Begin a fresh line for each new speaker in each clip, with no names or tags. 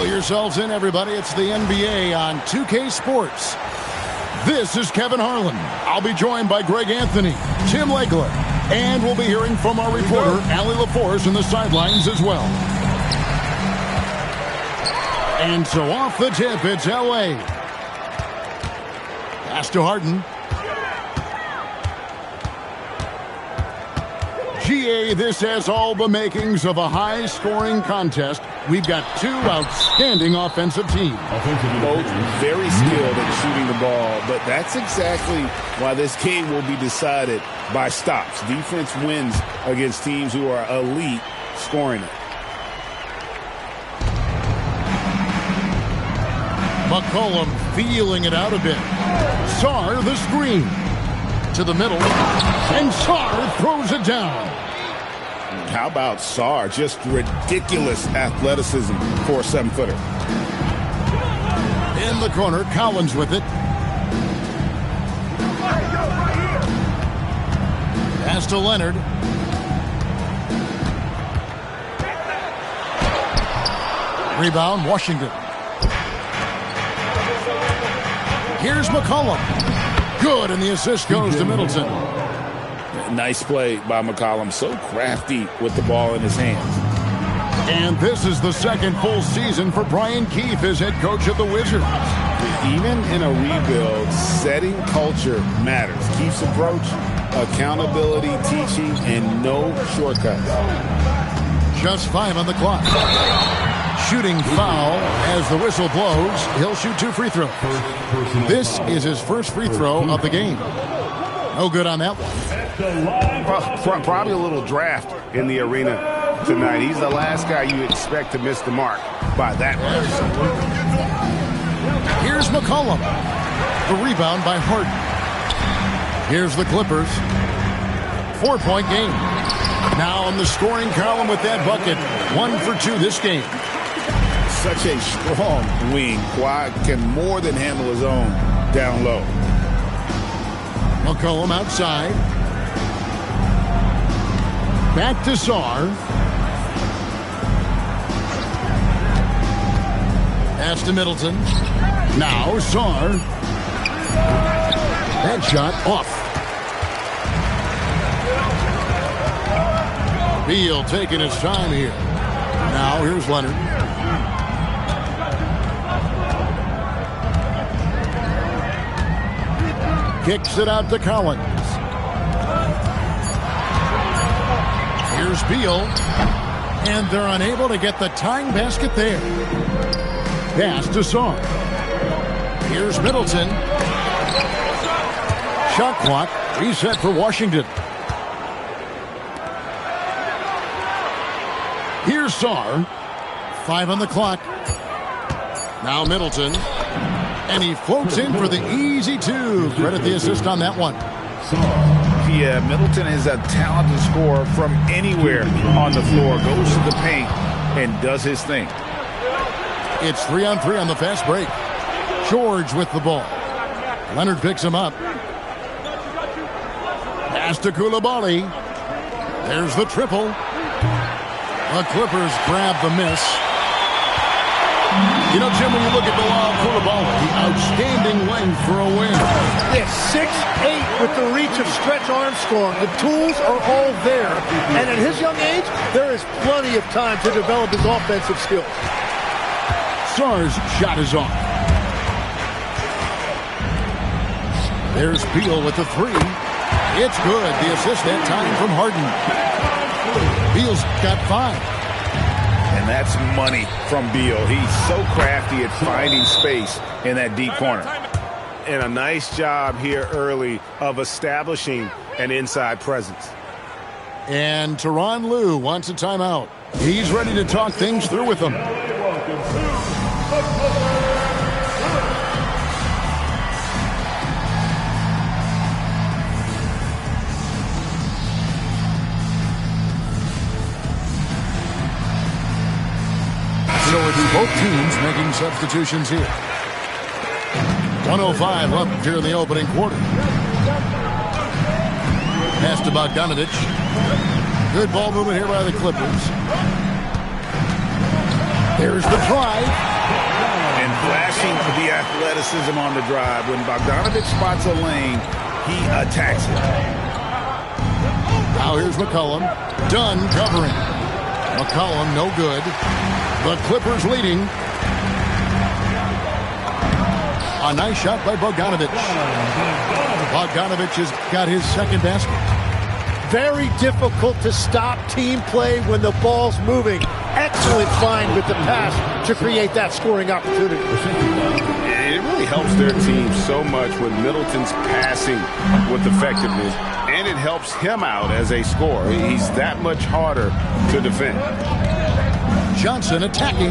Buckle yourselves in, everybody. It's the NBA on 2K Sports. This is Kevin Harlan. I'll be joined by Greg Anthony, Tim Legler, and we'll be hearing from our reporter, Allie LaForce, in the sidelines as well. And so off the tip, it's L.A. Pass to Harden. GA, this has all the makings of a high-scoring contest. We've got two outstanding offensive teams.
Both very skilled at shooting the ball, but that's exactly why this game will be decided by stops. Defense wins against teams who are elite scoring it.
McCollum feeling it out a bit. Sarr the screen. To the middle. And Sarr throws it down.
How about Sarr? Just ridiculous athleticism for a 7-footer.
In the corner, Collins with it. Pass to Leonard. Rebound, Washington. Here's McCollum. Good, and the assist goes to Middleton.
Nice play by McCollum. So crafty with the ball in his hands.
And this is the second full season for Brian Keefe as head coach of the Wizards.
Even in a rebuild, setting culture matters. Keefe's approach, accountability, teaching, and no shortcuts.
Just 5 on the clock. Shooting foul as the whistle blows. He'll shoot 2 free throws. This is his first free throw of the game. No good on that one.
Probably a little draft in the arena tonight. He's the last guy you expect to miss the mark by that much.
Here's McCollum. The rebound by Harden. Here's the Clippers. 4-point game. Now on the scoring column with that bucket. 1 for 2 this game.
Such a strong wing. Kawhi can more than handle his own down low.
McCollum outside. Back to Sarr. Pass to Middleton. Now Sarr. That shot off. Beal taking his time here. Now here's Leonard. Kicks it out to Collins. Here's Beal. And they're unable to get the tying basket there. Pass to Sarr. Here's Middleton. Shot clock reset for Washington. Here's Sarr. 5 on the clock. Now Middleton. And he floats in for the easy 2. Credit the assist on that one.
Yeah, Middleton is a talented scorer from anywhere on the floor. Goes to the paint and does his thing.
It's 3-on-3 on the fast break. George with the ball. Leonard picks him up. Pass to Coulibaly. There's the triple. The Clippers grab the miss. You know, Jim, when you look at Bilal Coulibaly, outstanding length for a win.
Yes, 6'8" with the reach of stretch arm scoring. The tools are all there. And at his young age, there is plenty of time to develop his offensive skills.
Sarr's shot is off. There's Beal with the 3. It's good. The assist that time from Harden. Beal's got 5.
And that's money from Beal. He's so crafty at finding space in that deep corner.
And a nice job here early of establishing an inside presence.
And Tyronn Lue wants a timeout. He's ready to talk things through with them. So it's both teams making substitutions here. 1:05 left here in the opening quarter. Pass to Bogdanovich. Good ball movement here by the Clippers. There's the drive.
And flashing the athleticism on the drive. When Bogdanovich spots a lane, he attacks it.
Now here's McCollum. Dunn covering. McCollum no good. The Clippers leading. A nice shot by Bogdanovich. Bogdanovich has got his second basket.
Very difficult to stop team play when the ball's moving. Excellent find with the pass to create that scoring opportunity.
It really helps their team so much when Middleton's passing with effectiveness, and it helps him out as a scorer. He's that much harder to defend.
Johnson attacking.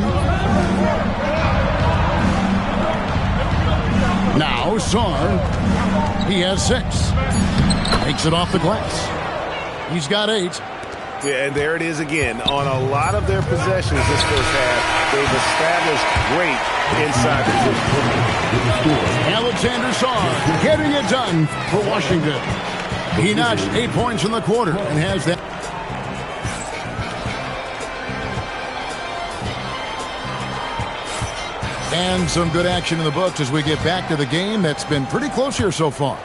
Now Sarr. He has 6. Makes it off the glass. He's got 8.
Yeah, and there it is again. On a lot of their possessions this first half, they've established great inside position.
Alexander Sarr getting it done for Washington. He notched 8 points in the quarter and has that. And some good action in the books as we get back to the game that's been pretty close here so far.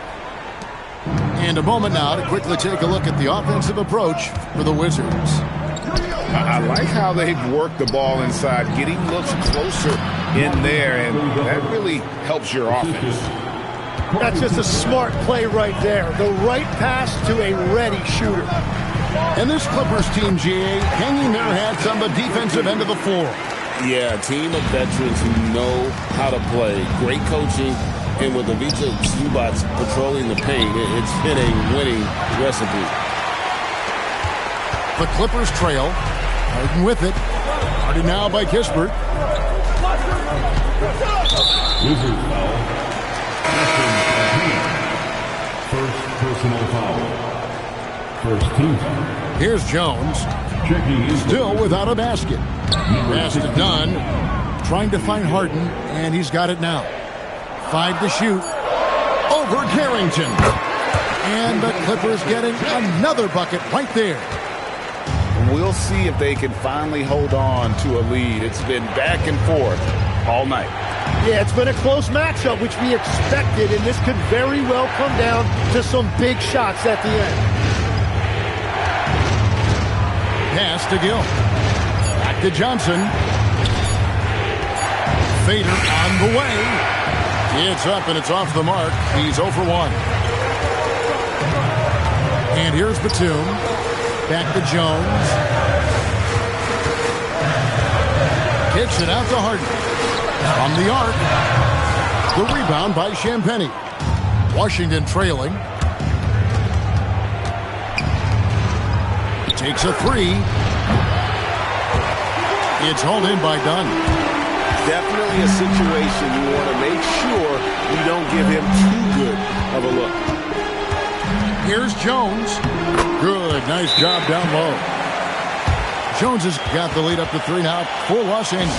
And a moment now to quickly take a look at the offensive approach for the Wizards.
I like how they've worked the ball inside, getting looks closer in there, and that really helps your offense.
That's just a smart play right there. The right pass to a ready shooter.
And this Clippers team, GA, hanging their hats on the defensive end of the floor.
Yeah, a team of veterans who know how to play. Great coaching. And with Ivica Zubac patrolling the paint, it's been a winning recipe.
The Clippers trail. Harden with it. Guarded now by Kispert.
Wizards foul. First personal foul. First team foul.
Here's Jones. Still without a basket. Pass to Dunn. Trying to find Harden, and he's got it now. 5 to shoot. Over Carrington. And the Clippers getting another bucket right there.
We'll see if they can finally hold on to a lead. It's been back and forth all night.
Yeah, it's been a close matchup, which we expected, and this could very well come down to some big shots at the end.
Pass to Gill. Back to Johnson. Fader on the way. It's up and it's off the mark. He's 0 for 1. And here's Batum. Back to Jones. Kicks it out to Harden. From the arc. The rebound by Champagnie. Washington trailing. Takes a 3. It's hauled in by Dunn.
Definitely a situation you want to make sure you don't give him too good of a look.
Here's Jones. Good. Nice job down low. Jones has got the lead up to 3 now for Los Angeles.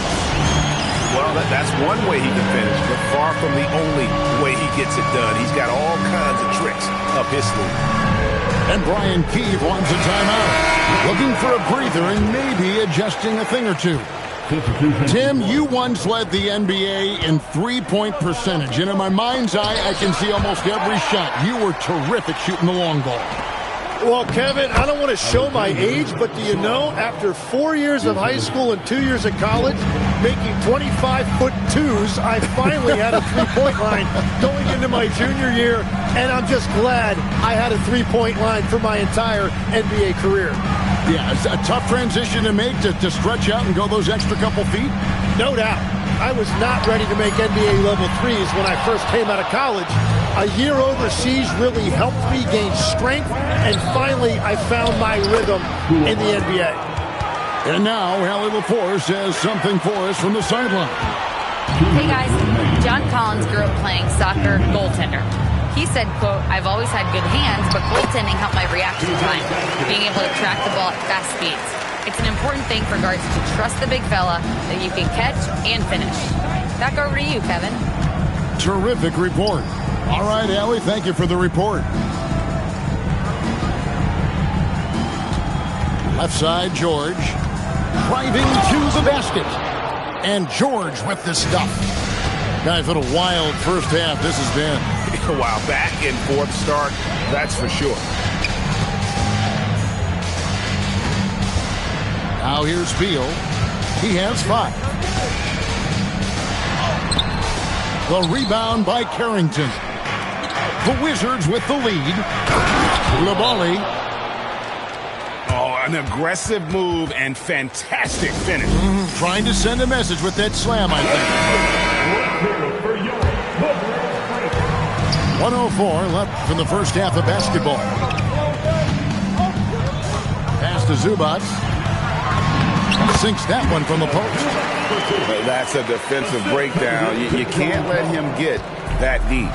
Well, that's one way he can finish, but far from the only way he gets it done. He's got all kinds of tricks up his sleeve.
And Brian Keefe wants a timeout. Looking for a breather and maybe adjusting a thing or two. Tim, you once led the NBA in three-point percentage, and in my mind's eye, I can see almost every shot. You were terrific shooting the long ball.
Well, Kevin, I don't want to show my age, but do you know, after 4 years of high school and 2 years of college, making 25'2", I finally had a three-point line going into my junior year, and I'm just glad I had a three-point line for my entire NBA career.
Yeah, it's a tough transition to make to stretch out and go those extra couple feet.
No doubt. I was not ready to make NBA level threes when I first came out of college. A year overseas really helped me gain strength, and finally I found my rhythm in the NBA.
And now, Allie LaForce has something for us from the sideline.
Hey guys, John Collins grew up playing soccer goaltender. He said, quote, "I've always had good hands, but goaltending helped my reaction time, being able to track the ball at fast speeds. It's an important thing for guards to trust the big fella that you can catch and finish." Back over to you, Kevin.
Terrific report. All right, Allie, thank you for the report. Left side, George. Driving to the basket. And George with the stuff. Guys, what a wild first half this has been.
Wow, back and forth start, that's for sure.
Now here's Beal. He has 5. The rebound by Carrington. The Wizards with the lead. Labali.
Oh, an aggressive move and fantastic finish.
Trying to send a message with that slam, I think. 104 left from the first half of basketball. Pass to Zubac. Sinks that one from the post.
That's a defensive breakdown. You can't let him get that deep.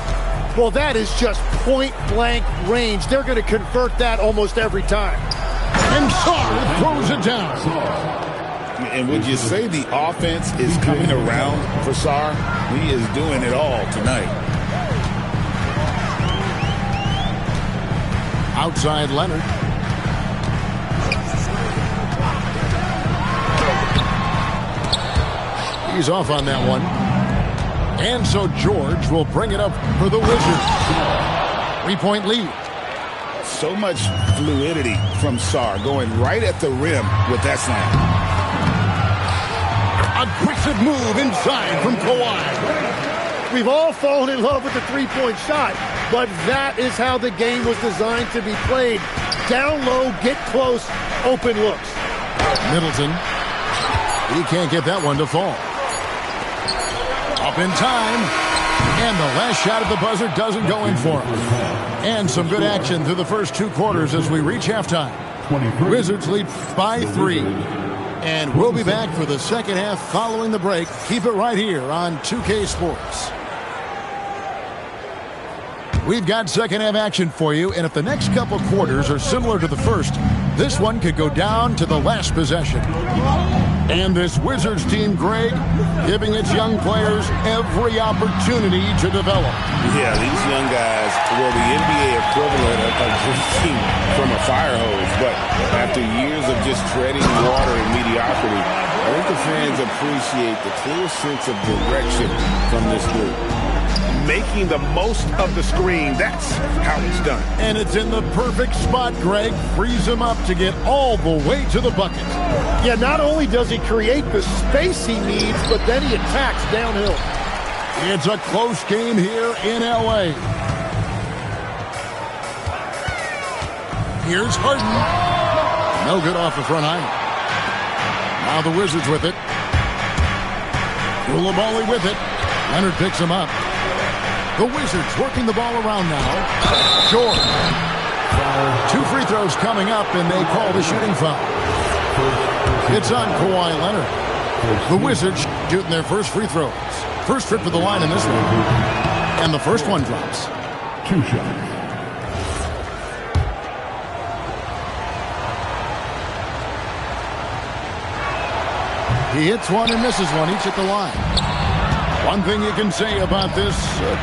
Well, that is just point-blank range. They're going to convert that almost every time.
And Sarr throws it down.
And would you say the offense is coming around for Sarr? He is doing it all tonight.
Outside Leonard. He's off on that one. And so George will bring it up for the Wizards. 3-point lead.
So much fluidity from Sarr, going right at the rim with that slam.
Aggressive move inside from Kawhi.
We've all fallen in love with the three-point shot, but that is how the game was designed to be played. Down low, get close, open looks.
Middleton. He can't get that one to fall. Up in time. And the last shot at the buzzer doesn't go in for him. And some good action through the first 2 quarters as we reach halftime. Wizards lead by 3. And we'll be back for the second half following the break. Keep it right here on 2K Sports. We've got second half action for you, and if the next couple quarters are similar to the first, this one could go down to the last possession. And this Wizards team, Greg, giving its young players every opportunity to develop.
Yeah, these young guys were the NBA equivalent of drinking from a fire hose. But after years of just treading water and mediocrity, I think the fans appreciate the clear sense of direction from this group. Making the most of the screen, that's how it's done.
And it's in the perfect spot, Greg. Frees him up to get all the way to the bucket.
Yeah, not only does he create the space he needs, but then he attacks downhill.
It's a close game here in L.A. Here's Harden. No good off the front iron. Now the Wizards with it. Koulibaly with it. Leonard picks him up. The Wizards working the ball around now. George. 2 free throws coming up, and they call the shooting foul. It's on Kawhi Leonard. The Wizards shooting their first free throws. First trip to the line in this one. And the first one drops.
2 shots.
He hits one and misses one, each at the line. One thing you can say about this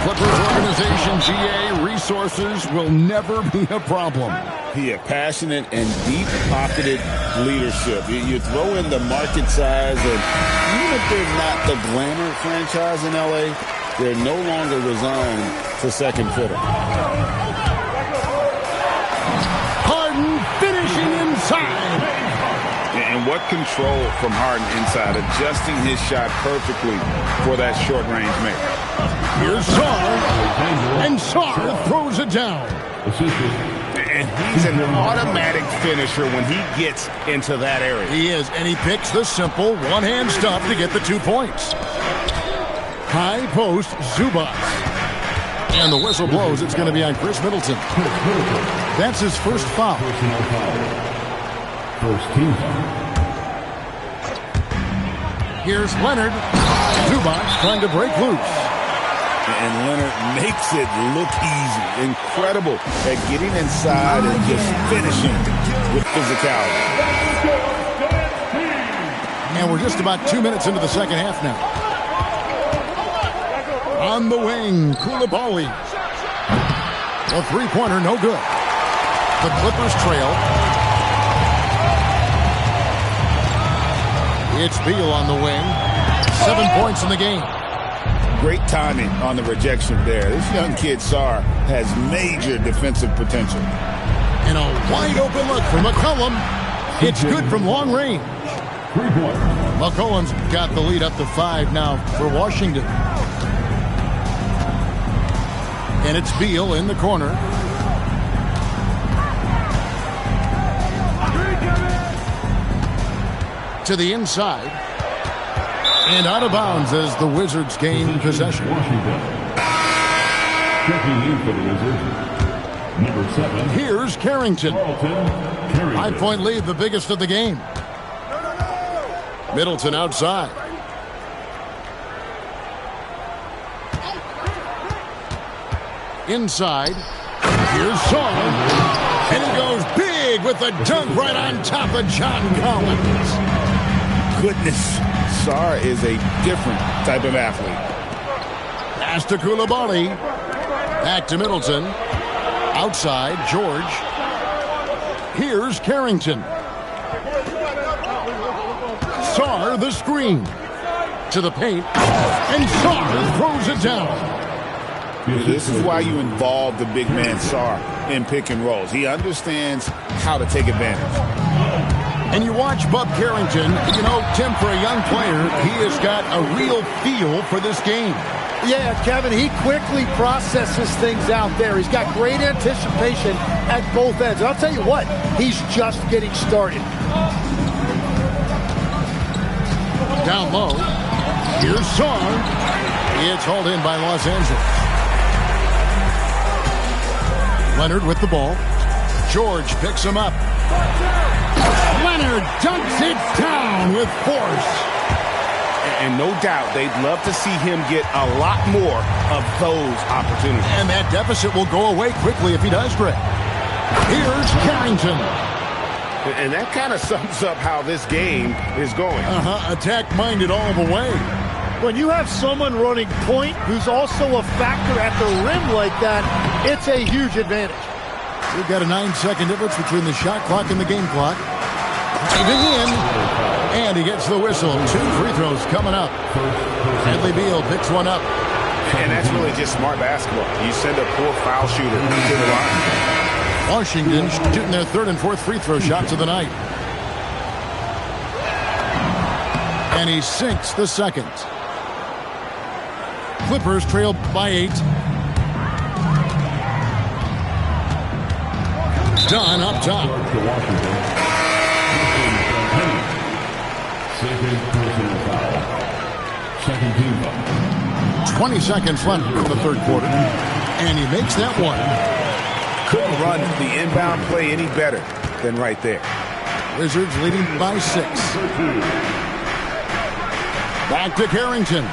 Clippers organization, GA, resources will never be a problem.
Yeah, passionate and deep-pocketed leadership. You throw in the market size, and even if they're not the glamour franchise in L.A., they're no longer resigned to second fiddle.
Harden finishing inside.
And what control from Harden inside, adjusting his shot perfectly for that short-range make.
Here's Sarr, and Sarr throws it down.
And he's an automatic finisher when he gets into that area.
He is, and he picks the simple one-hand stuff to get the 2 points. High post, Zubac. And the whistle blows. It's going to be on Chris Middleton. That's his first foul.
First team.
Here's Leonard. Zubac trying to break loose.
And Leonard makes it look easy. Incredible at getting inside and just finishing with physicality.
And we're just about 2 minutes into the second half now. On the wing, Koulibaly. The three-pointer, no good. The Clippers trail. It's Beal on the wing. 7 points in the game.
Great timing on the rejection there. This young kid, Sarr, has major defensive potential.
And a wide open look for McCollum. It's good from long range.
3 points.
McCollum's got the lead up to 5 now for Washington. And it's Beal in the corner. To the inside. And out of bounds as the Wizards gain possession.
Washington. Checking in for the Wizards. Number 7.
Here's Carrington.
Carrington.
5-point lead, the biggest of the game. Middleton outside. Inside. Here's Sarr. And he goes big with the dunk right on top of John Collins.
Goodness, Sarr is a different type of athlete.
Pass to Coulibaly. Back to Middleton. Outside, George. Here's Carrington. Sarr the screen. To the paint. And Sarr throws it down.
This is why you involve the big man Sarr in pick and rolls. He understands how to take advantage.
And you watch Bub Carrington, you know, Tim, for a young player, he has got a real feel for this game.
Yeah, Kevin, he quickly processes things out there. He's got great anticipation at both ends. And I'll tell you what, he's just getting started.
Down low. Here's Sarr. It's hauled in by Los Angeles. Leonard with the ball. George picks him up. Leonard dunks it down with force.
And no doubt they'd love to see him get a lot more of those opportunities.
And that deficit will go away quickly if he does, Greg. Here's Carrington.
And that kind of sums up how this game is going.
Attack-minded all the way.
When you have someone running point who's also a factor at the rim like that, it's a huge advantage.
We've got a 9-second difference between the shot clock and the game clock. Diving in. And he gets the whistle. 2 free throws coming up. Bradley Beal picks one up.
And that's really just smart basketball. You send a poor foul shooter to the line.
Washington shooting their 3rd and 4th free throw shots of the night. And he sinks the second. Clippers trail by 8. Dunn up top.
Second personal foul. Second team foul.
20 seconds left in the 3rd quarter. And he makes that one.
Couldn't run the inbound play any better than right there.
Wizards leading by 6. Back to Carrington.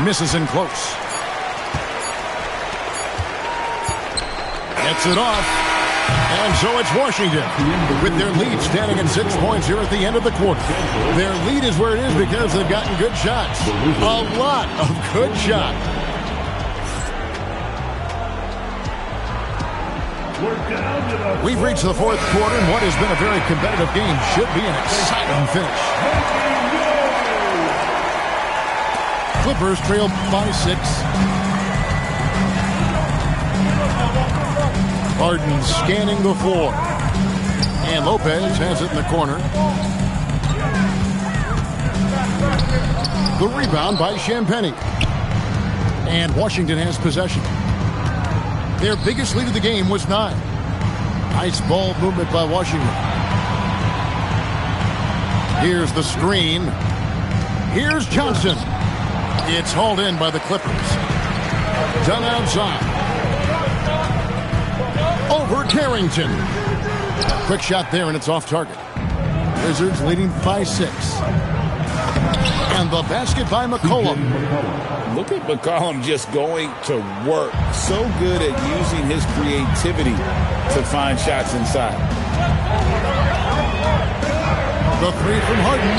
Misses in close. Gets it off. And so it's Washington with their lead standing at 6 points here at the end of the quarter. Their lead is where it is because they've gotten good shots. A lot of good shots. We've reached the 4th quarter, and what has been a very competitive game should be an exciting finish. Clippers trail by 6. Harden scanning the floor. And Lopez has it in the corner. The rebound by Champagnie. And Washington has possession. Their biggest lead of the game was 9. Nice ball movement by Washington. Here's the screen. Here's Johnson. It's hauled in by the Clippers. Done outside. Over Carrington. Quick shot there, and it's off target. Wizards leading by 6. And the basket by McCollum.
Look at McCollum just going to work. So good at using his creativity to find shots inside.
The 3 from Harden.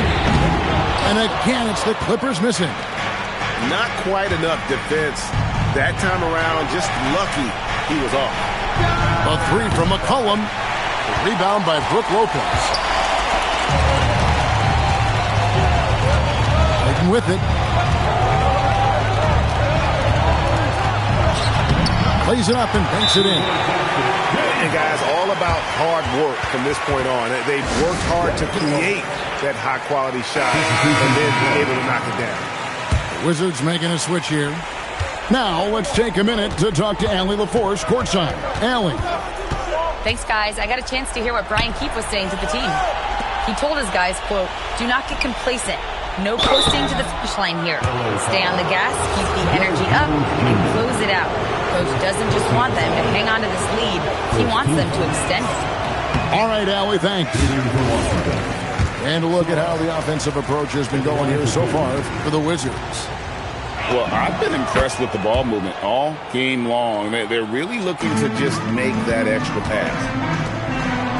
And again, it's the Clippers missing.
Not quite enough defense that time around. Just lucky he was off.
A 3 from McCollum. Rebound by Brook Lopez. with it. Plays it up and banks it in.
And guys, all about hard work from this point on. They've worked hard to create that high-quality shot and then be able to knock it down.
The Wizards making a switch here. Now let's take a minute to talk to Allie LaForce courtside. Allie.
Thanks, guys. I got a chance to hear what Brian Keefe was saying to the team. He told his guys, quote, "Do not get complacent. No coasting to the finish line here. Stay on the gas, keep the energy up, and close it out. Coach doesn't just want them to hang on to this lead. He wants them to extend it."
All right, Allie, thanks. And a look at how the offensive approach has been going here so far for the Wizards.
Well, I've been impressed with the ball movement all game long. They're really looking to just make that extra pass.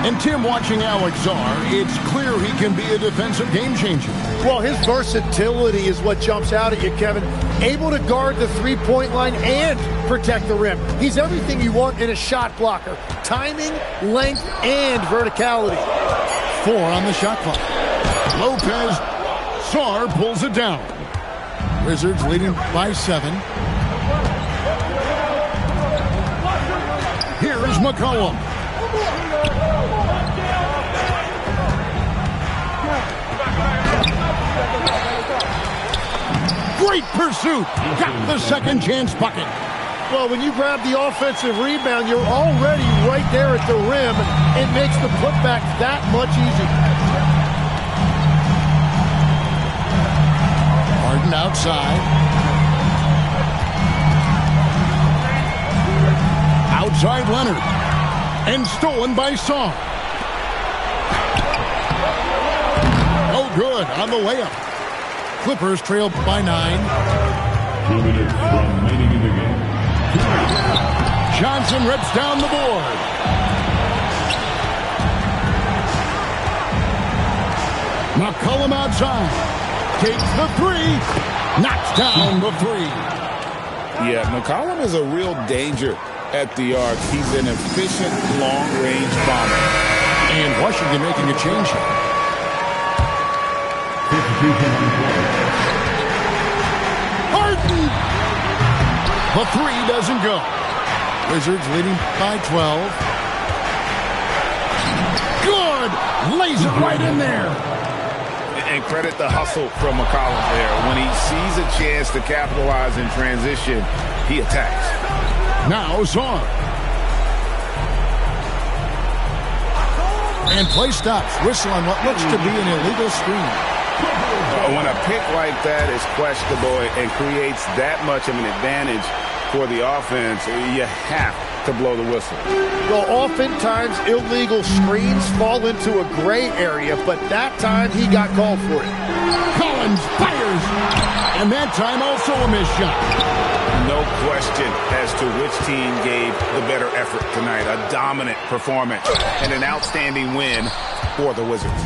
And Tim, watching Alex Czar, it's clear he can be a defensive game changer.
Well, his versatility is what jumps out at you, Kevin. Able to guard the three-point line and protect the rim. He's everything you want in a shot blocker. Timing, length, and verticality.
4 on the shot clock. Lopez, Czar pulls it down. Wizards leading by 7. Here's McCollum. Great pursuit. Got the second chance bucket.
Well, when you grab the offensive rebound, you're already right there at the rim. It makes the putback that much easier.
Harden outside. Outside Leonard. And stolen by Song. Oh, good on the layup. Clippers trail by 9.
2 minutes remaining in the game.
Johnson rips down the board. McCollum outside. Takes the 3. Knocks down the 3.
Yeah, McCollum is a real danger at the arc. He's an efficient long-range bomber.
And Washington making a change here. Harden! The 3 doesn't go. Wizards leading by 12. Good! Lays it right in there.
And credit the hustle from McCollum there. When he sees a chance to capitalize in transition, he attacks.
Now Czar. And play stops. Whistle on what looks to be an illegal screen.
When a pick like that is questionable and creates that much of an advantage for the offense, you have to blow the whistle.
Well, oftentimes illegal screens fall into a gray area, but that time he got called for it.
Collins fires. And that time also a missed shot.
No question as to which team gave the better effort tonight. A dominant performance and an outstanding win for the Wizards.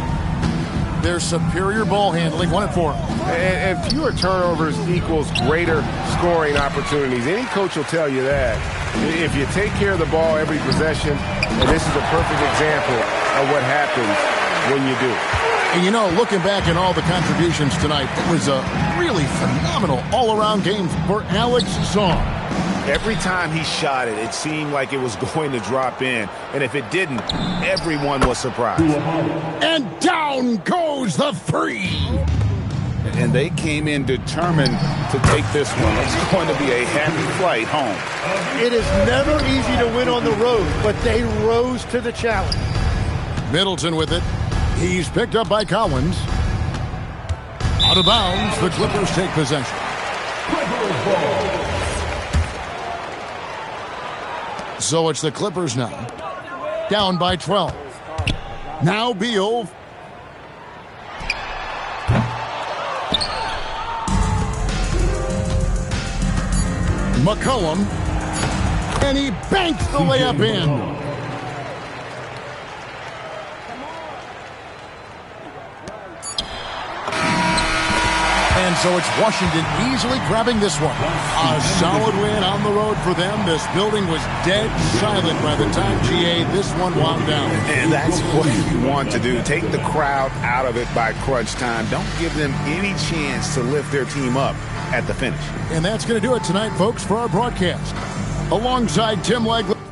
Their superior ball handling, 1 and 4.
And fewer turnovers equals greater scoring opportunities. Any coach will tell you that. If you take care of the ball every possession, and this is a perfect example of what happens when you do.
And you know, looking back at all the contributions tonight, it was a really phenomenal all-around game for Alex Song.
Every time he shot it, it seemed like it was going to drop in. And if it didn't, everyone was surprised.
And down goes the 3.
And they came in determined to take this one. It's going to be a happy flight home.
It is never easy to win on the road, but they rose to the challenge.
Middleton with it. He's picked up by Collins. Out of bounds, the Clippers take possession. So it's the Clippers now. Down by 12. Now Beal. McCollum. And he banks the layup in. And so it's Washington easily grabbing this one. A solid win on the road for them. This building was dead silent by the time, GA, this one wound down.
And that's what you want to do. Take the crowd out of it by crunch time. Don't give them any chance to lift their team up at the finish.
And that's going to do it tonight, folks, for our broadcast. Alongside Tim Legler.